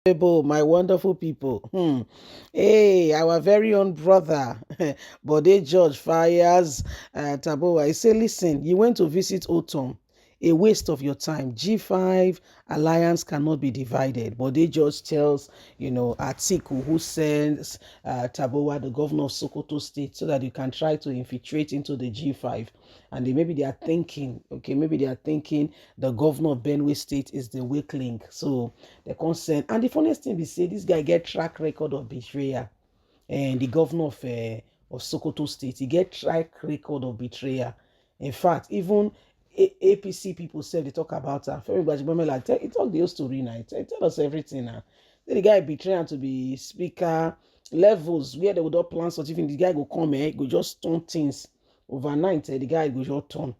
People, my wonderful people. Hey, our very own brother, Bode George fires Taboa. He said, listen, you went to visit Ortom. A waste of your time. G5 alliance cannot be divided. Bode George tells, Atiku, who sends Taboa, the governor of Sokoto State, so that you can try to infiltrate into the G5. And maybe they are thinking, the governor of Benue State is the weak link. So the concern. And the funniest thing is say this guy get track record of betrayal. And the governor of Sokoto State, he get track record of betrayal. In fact, even APC people say they talk about her. Everybody, like, talk the whole story now. Tell us everything now. Then the guy betraying to be speaker levels where they would not plan such even the guy go come go just turn things overnight. The guy go just turn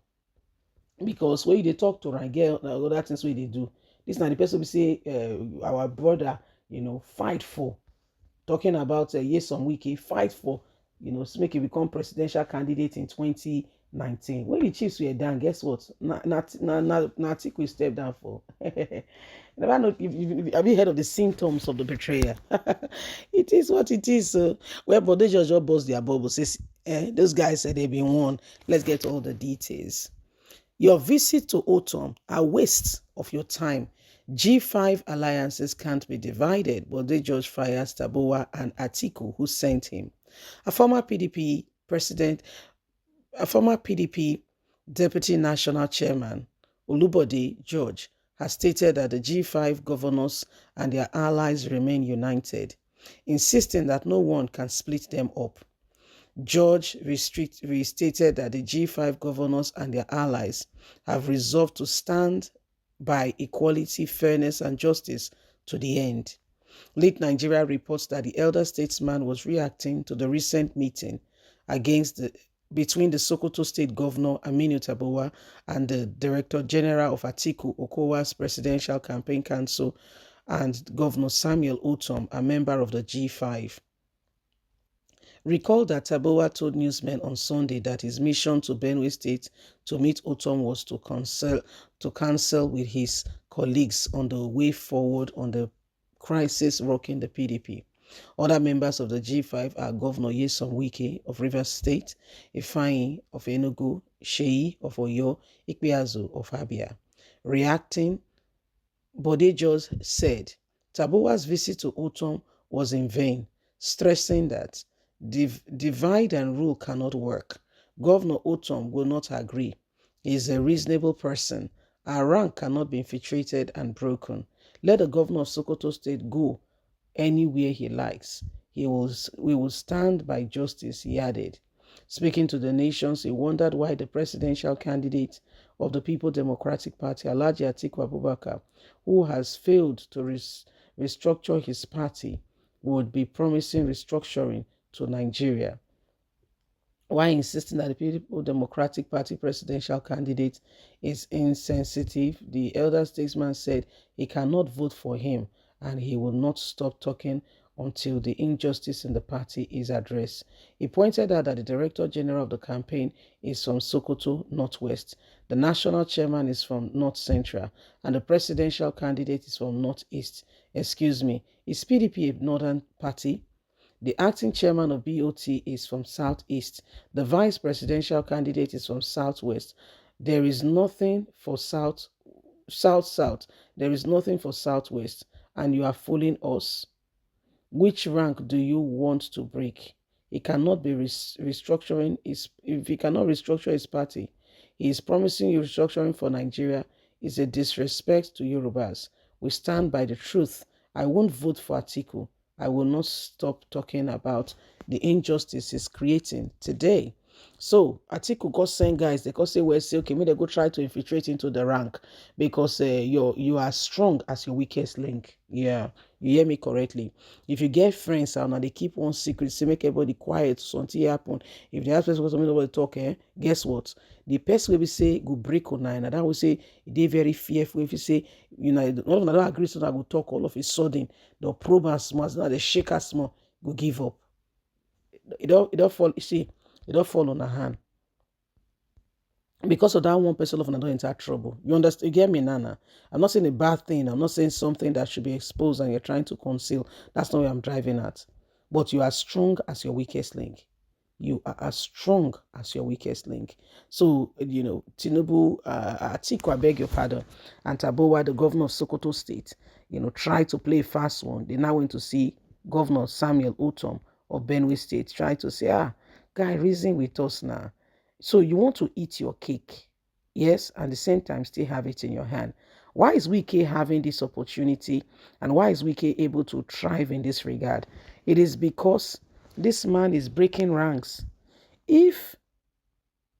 because when they talk to and get other things where they do. This now the person we say our brother, fight for. Talking about yes on Wike, fight for, to make it become presidential candidate in 2019. When the Chiefs were down, guess what? Atiku step down for. Never know have you heard of the symptoms of the betrayal? It is what it is. Well, but they just bust their bubble. Says, those guys said they've been warned. Let's get all the details. Your visit to Ortom, a waste of your time. G5 alliances can't be divided, but they judge fires Taboa and Atiku, who sent him. A former PDP president, a former PDP deputy national chairman, Bode George, has stated that the G5 governors and their allies remain united, insisting that no one can split them up. George restated that the G5 governors and their allies have resolved to stand by equality, fairness, and justice to the end. Late Nigeria reports that the elder statesman was reacting to the recent meeting between the Sokoto State Governor Aminu Taboa and the Director General of Atiku Okowa's Presidential Campaign Council and Governor Samuel Ortom, a member of the G5. Recall that Taboa told newsmen on Sunday that his mission to Benue State to meet Ortom was to counsel with his colleagues on the way forward on the crisis rocking the PDP. Other members of the G5 are Governor Nyesom Wike of Rivers State, Ifeanyi of Enugu, Sheyi of Oyo, Ikpeazu of Abia. Reacting, Bode George said Taboa's visit to Ortom was in vain, stressing that divide and rule cannot work. Governor Ortom will not agree. He is a reasonable person. Our rank cannot be infiltrated and broken. Let the governor of Sokoto State go anywhere he likes. We will stand by justice, he added. Speaking to the nations, he wondered why the presidential candidate of the People Democratic Party, Alhaji Atiku Abubakar, who has failed to restructure his party, would be promising restructuring to Nigeria. While insisting that the People Democratic Party presidential candidate is insensitive, the elder statesman said he cannot vote for him and he will not stop talking until the injustice in the party is addressed. He pointed out that the Director General of the campaign is from Sokoto, Northwest, the national chairman is from North Central, and the presidential candidate is from Northeast. Excuse me, is PDP a northern party? The acting chairman of BOT is from Southeast. The vice presidential candidate is from Southwest. There is nothing for South. There is nothing for Southwest, and you are fooling us. Which rank do you want to break? He cannot be restructuring if he cannot restructure his party. He is promising you restructuring for Nigeria is a disrespect to Yorubas. We stand by the truth. I won't vote for Atiku. I will not stop talking about the injustice he's creating today. So Atiku got sent guys, they got say, well, say, okay, maybe they go try to infiltrate into the rank because you are strong as your weakest link. Yeah, you hear me correctly. If you get friends now they keep one secret, say make everybody quiet so until it happen. If the person was something about talk, guess what? The person will say go break on nine, and that will say they very fearful. If you say, none of them don't agree, so that will talk all of a sudden. The probe as small, now the shake as small, go give up. It don't fall. You see, it don't fall on a hand. Because of that one person of another enter trouble. You understand? You get me, Nana? I'm not saying a bad thing. I'm not saying something that should be exposed and you're trying to conceal. That's not where I'm driving at. But you are strong as your weakest link. You are as strong as your weakest link. So, Tinubu, Atiku, I beg your pardon, and Tabowa, the governor of Sokoto State, try to play a fast one. They now went to see Governor Samuel Ortom of Benue State, try to say, guy, reason with us now. So you want to eat your cake, yes, and at the same time still have it in your hand. Why is Wike having this opportunity, and why is Wike able to thrive in this regard? It is because this man is breaking ranks. If,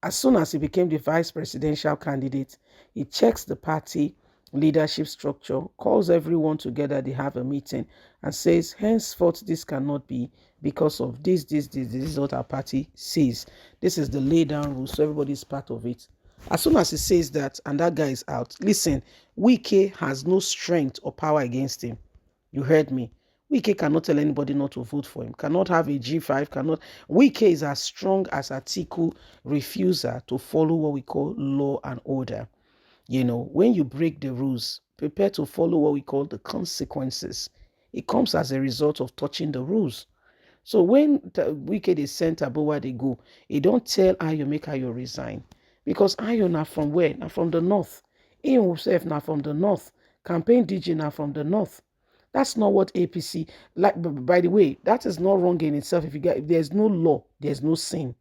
as soon as he became the vice presidential candidate, he checks the party leadership structure, calls everyone together, they have a meeting, and says, henceforth, this cannot be because of this is what our party says. This is the lay down rule, so everybody is part of it. As soon as he says that, and that guy is out, listen, Wike has no strength or power against him. You heard me. Wike cannot tell anybody not to vote for him, cannot have a G5, cannot. Wike is as strong as Atiku refuser to follow what we call law and order. When you break the rules, prepare to follow what we call the consequences. It comes as a result of touching the rules. So when Wike is sent Tabowa they go, he don't tell Ayo make Ayo resign. Because Ayo now from where? Now from the north. He himself now from the north. Campaign DG now from the north. That's not what APC like. By the way, that is not wrong in itself. If there's no law, there's no sin.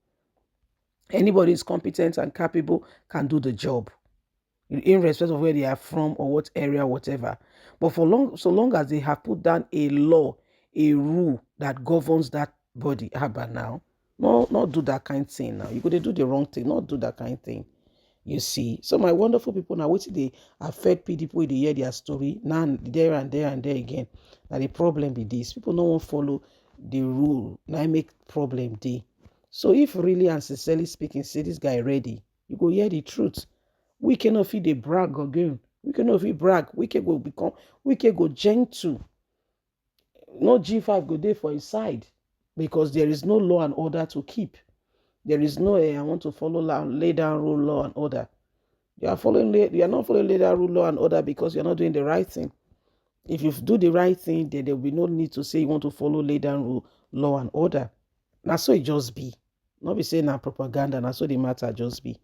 Anybody is competent and capable can do the job, in respect of where they are from or what area, whatever. But so long as they have put down a law, a rule that governs that body, how about now? Not do that kind of thing now. You could do the wrong thing, not do that kind of thing. You see, so my wonderful people, now what they affect people, they hear their story now, there and there and there again. Now the problem with this, people don't want to follow the rule. Now I make problem day. So if really and sincerely speaking, say this guy ready, you go hear the truth. We cannot feel the brag again. We cannot feel brag. We can go gentle. No G5 go there for his side because there is no law and order to keep. There is no, I want to follow lay down rule, law and order. You are not following lay down rule, law and order because you're not doing the right thing. If you do the right thing, then there will be no need to say you want to follow lay down rule, law and order. Now so it just be. Not be saying that propaganda, now so the matter just be.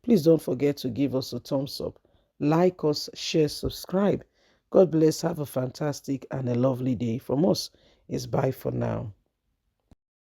Please don't forget to give us a thumbs up. Like us, share, subscribe. God bless. Have a fantastic and a lovely day. From us, it's bye for now.